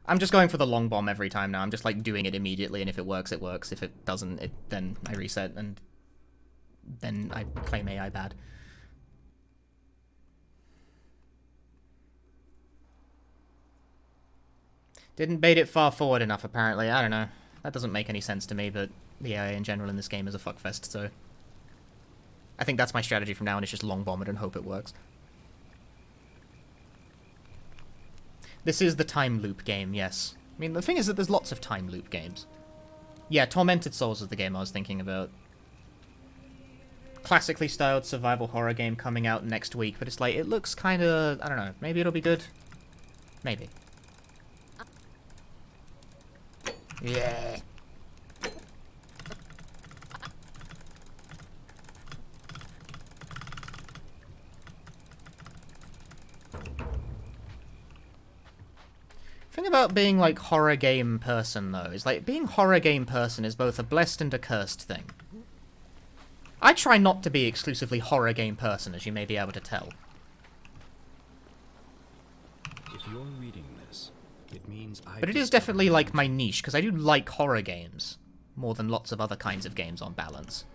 I'm just going for the long bomb every time now. I'm just, like, doing it immediately, and if it works, it works. If it doesn't, then I reset, and then I claim AI bad. Didn't bait it far forward enough, apparently. I don't know. That doesn't make any sense to me, but the AI in general in this game is a fuckfest, so... I think that's my strategy from now on, is just long bomb it and hope it works. This is the time loop game, yes. I mean, the thing is that there's lots of time loop games. Yeah, Tormented Souls is the game I was thinking about. Classically styled survival horror game coming out next week, but it's like, it looks kind of, I don't know, maybe it'll be good? Maybe. Yeah. Thing about being, like, horror game person, though, is, like, being horror game person is both a blessed and a cursed thing. I try not to be exclusively horror game person, as you may be able to tell. If you're reading this, it means but it is definitely, like, my niche, because I do like horror games more than lots of other kinds of games on balance.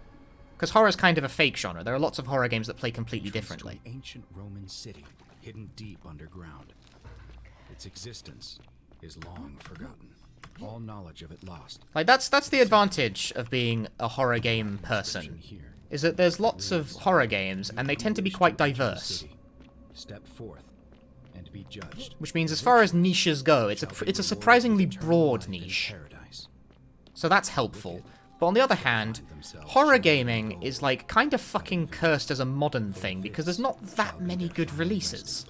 Because horror is kind of a fake genre. There are lots of horror games that play completely differently. An ancient Roman city hidden deep underground. Its existence is long forgotten. All knowledge of it lost. Like, that's the advantage of being a horror game person, is that there's lots of horror games, and they tend to be quite diverse. Step forth and be judged. Which means, as far as niches go, it's a surprisingly broad niche. So that's helpful. But on the other hand, horror gaming is, like, kind of fucking cursed as a modern thing, because there's not that many good releases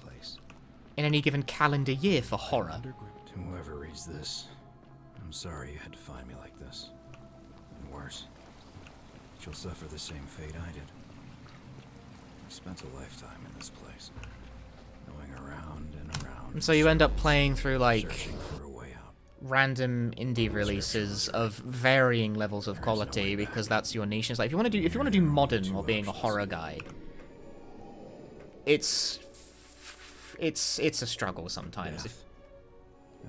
in any given calendar year for horror. To whoever reads this, I'm sorry you had to find me like this. And worse, you'll suffer the same fate I did. I spent a lifetime in this place, going around and around. And so you end up playing through, like, searching for a way out. Random indie releases of varying levels of quality, because that's your niche. It's like, if you want to do modern while being a horror guy, it's a struggle sometimes. Death.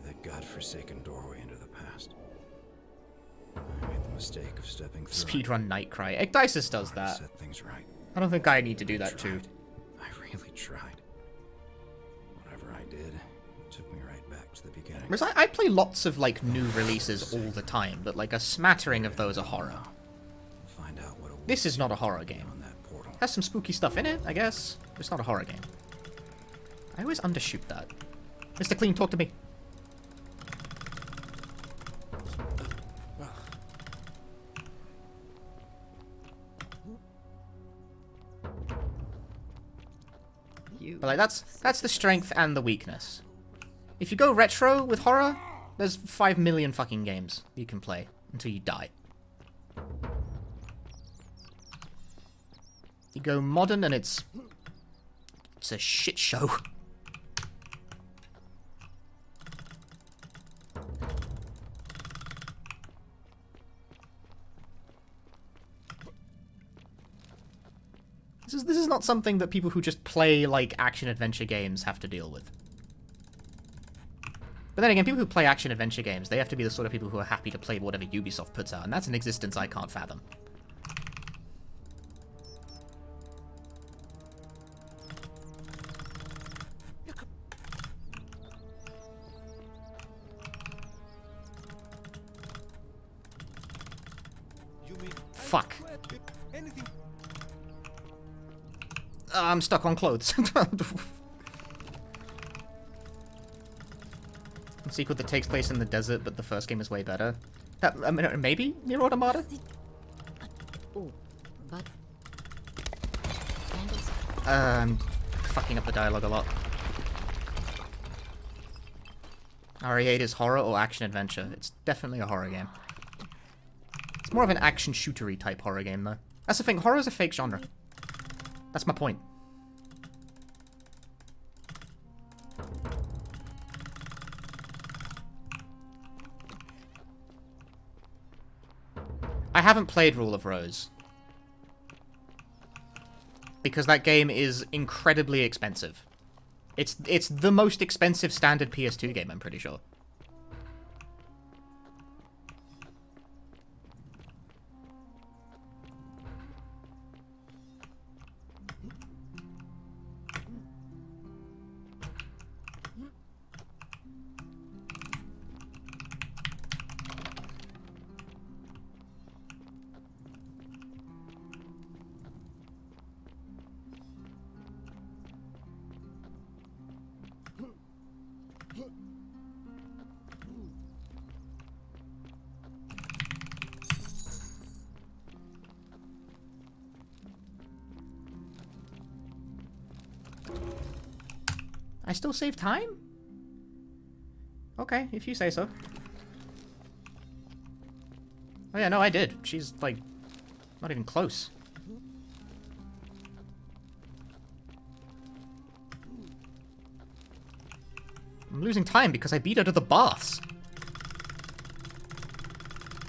That godforsaken doorway into the past. I made the mistake of stepping through. Speedrun Nightcry. Ecdysis does that. Set things right. I don't think I need to do that too. I really tried. Whatever I did, it took me right back to the beginning. Because I play lots of, like, new releases all the time, but, like, a smattering of those are horror. Find out what This is not a horror game. on that portal. Has some spooky stuff in it, I guess. But it's not a horror game. I always undershoot that. Mr. Clean, talk to me. But, like, that's the strength and the weakness. If you go retro with horror, there's 5 million fucking games you can play until you die. You go modern and it's a shit show. This is not something that people who just play, like, action-adventure games have to deal with. But then again, people who play action-adventure games, they have to be the sort of people who are happy to play whatever Ubisoft puts out, and that's an existence I can't fathom. Fuck. I'm stuck on clothes. A sequel that takes place in the desert, but the first game is way better. I mean, maybe Nier Automata? Oh, but... I'm fucking up the dialogue a lot. RE8 is horror or action-adventure. It's definitely a horror game. It's more of an action-shootery type horror game, though. That's the thing, horror is a fake genre. That's my point. I haven't played Rule of Rose. Because that game is incredibly expensive. It's the most expensive standard PS2 game, I'm pretty sure. still save time? Okay, if you say so. Oh yeah, no, I did. She's, like, not even close. I'm losing time because I beat her to the baths.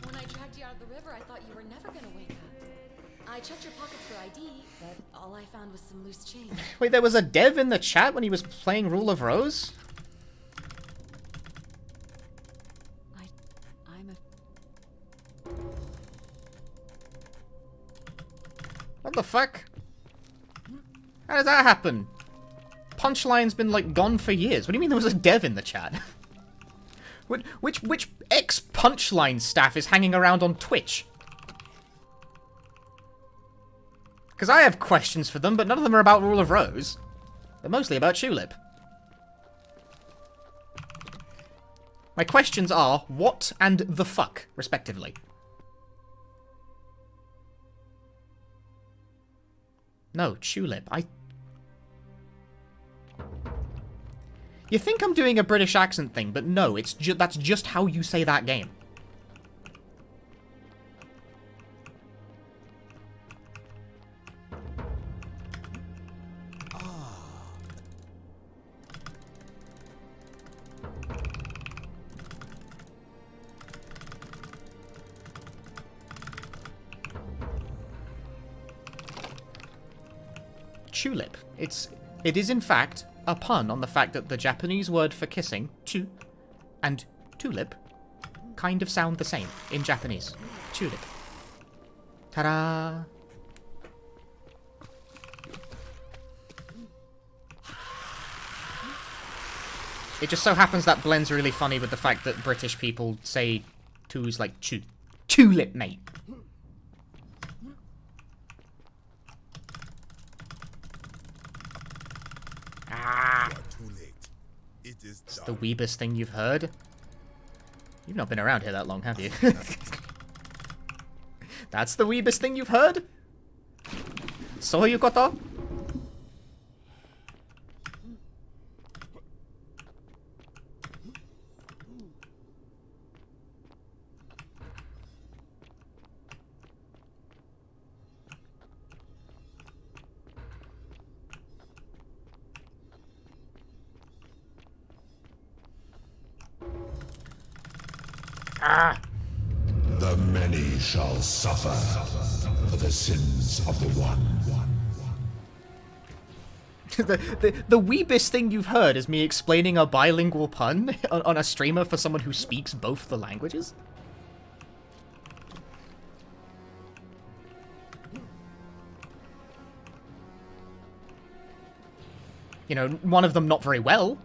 When I dragged you out of the river, I thought you were never gonna wake up. I checked your pockets for ID, but all I found was some loose change. Wait, there was a dev in the chat when he was playing Rule of Rose? I'm a... What the fuck? How does that happen? Punchline's been, like, gone for years. What do you mean there was a dev in the chat? Which ex-Punchline staff is hanging around on Twitch? Because I have questions for them, but none of them are about Rule of Rose. They're mostly about Tulip. My questions are, what and the fuck, respectively. No, Tulip. You think I'm doing a British accent thing, but no, that's just how you say that game. Tulip. It is in fact a pun on the fact that the Japanese word for kissing, chu, and tulip kind of sound the same in Japanese. Tulip. Ta-da! It just so happens that blends really funny with the fact that British people say twos like chu. Tulip, mate. Ah! It's the weebest thing you've heard. You've not been around here that long, have you? That's the weebest thing you've heard? So you got. Ah! The many shall suffer for the sins of the one. the weebest thing you've heard is me explaining a bilingual pun on a streamer for someone who speaks both the languages? You know, one of them not very well.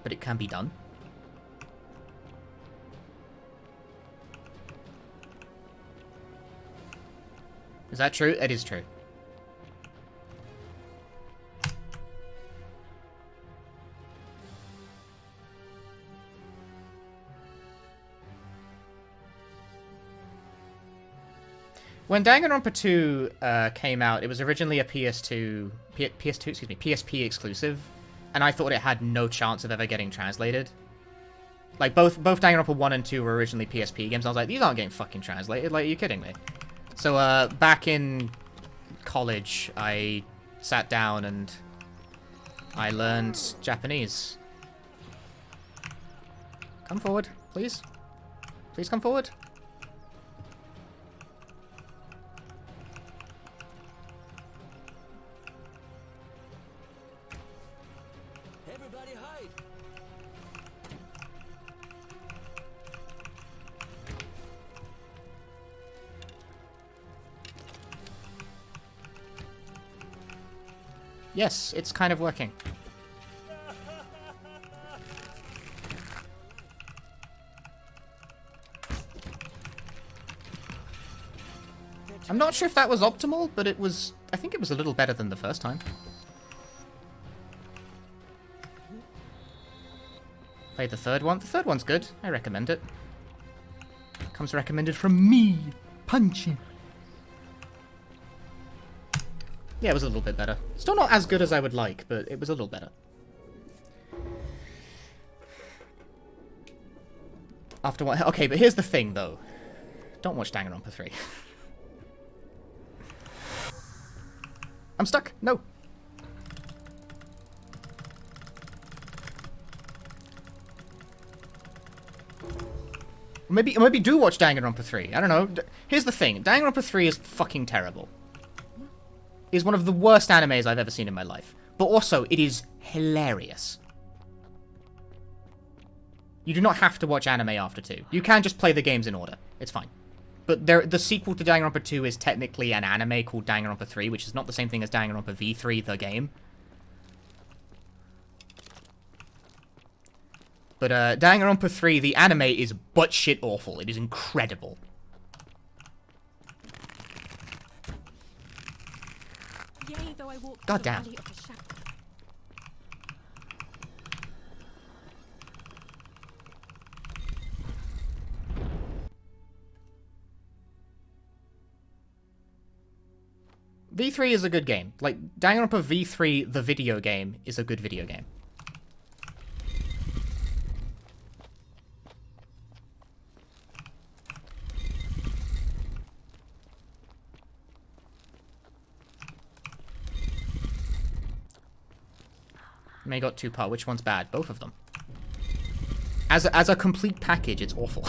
But it can be done. Is that true? It is true. When Danganronpa 2 came out, it was originally a PSP exclusive, and I thought it had no chance of ever getting translated. Like, both Danganronpa 1 and 2 were originally PSP games, and I was like, these aren't getting fucking translated, like, are you kidding me? So, back in college, I sat down and I learned Japanese. Come forward, please. Please come forward. Everybody hide! Yes, it's kind of working. I'm not sure if that was optimal, but it was... I think it was a little better than the first time. Played the third one. The third one's good. I recommend it. Comes recommended from me, Punchy. Yeah, it was a little bit better. Still not as good as I would like, but it was a little better. After what? Okay, but here's the thing, though. Don't watch Danganronpa 3. I'm stuck. No. Maybe do watch Danganronpa 3. I don't know. Here's the thing. Danganronpa 3 is fucking terrible. It is one of the worst animes I've ever seen in my life. But also, it is hilarious. You do not have to watch anime after 2. You can just play the games in order. It's fine. But the sequel to Danganronpa 2 is technically an anime called Danganronpa 3, which is not the same thing as Danganronpa V3, the game. But Danganronpa 3, the anime, is butt shit awful. It is incredible. Yea, though I walk God through the damn. valley of the shadow. V3 is a good game. Like, Danganronpa V3, the video game, is a good video game. May got 2-part. Which one's bad? Both of them. As a complete package, it's awful.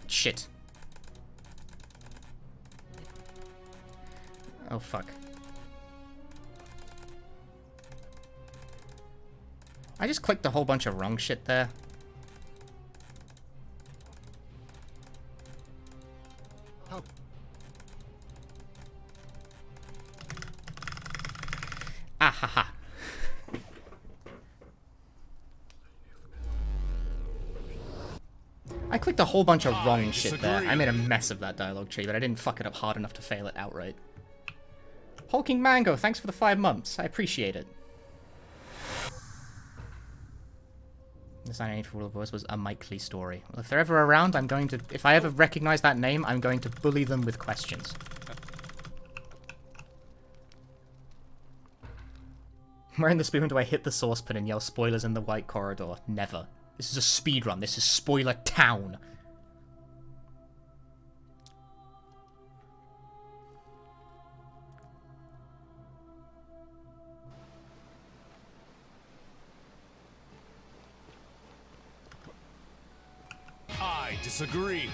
Shit. Oh, fuck. I just clicked a whole bunch of wrong shit there. Ah ha ha. I clicked a whole bunch of wrong shit there. I made a mess of that dialogue tree, but I didn't fuck it up hard enough to fail it outright. Hulking Mango, thanks for the 5 months. I appreciate it. The sign I need for Rule of Voice was a Mikely story. Well, if they're ever around, I'm going to... If I ever recognize that name, I'm going to bully them with questions. Where in the spoon do I hit the saucepan and yell spoilers in the white corridor? Never. This is a speedrun. This is spoiler town. I disagree.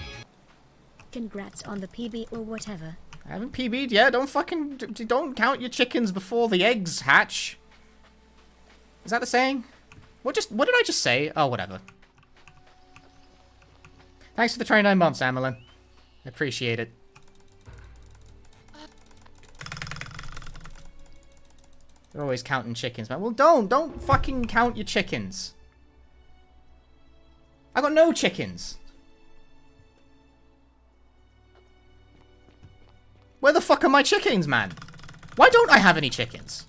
Congrats on the PB or whatever. I haven't PB'd yet. Don't count your chickens before the eggs hatch. Is that the saying? What did I just say? Oh, whatever. Thanks for the 29 months, Amelin. I appreciate it. They're always counting chickens, man. Well, don't fucking count your chickens. I got no chickens. Where the fuck are my chickens, man? Why don't I have any chickens?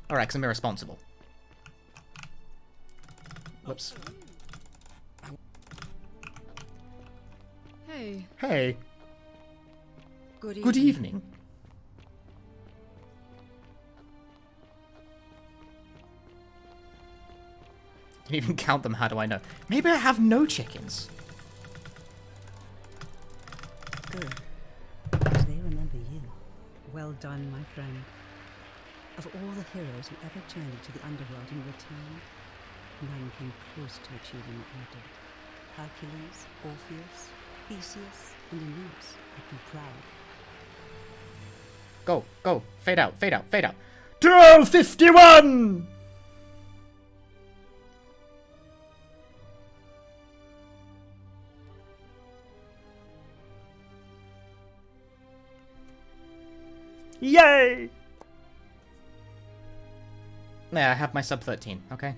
Alright, because I'm irresponsible. Whoops. Hey. Hey. Good evening. Good evening. Can even count them, how do I know? Maybe I have no chickens. Good. Because they remember you. Well done, my friend. Of all the heroes who ever journeyed to the underworld and returned, none came close to achieving what you did. Hercules, Orpheus, Theseus, and Aeneas would be proud. Go, go. Fade out, fade out, fade out. 1251! Yay! Yeah, I have my sub 13, okay?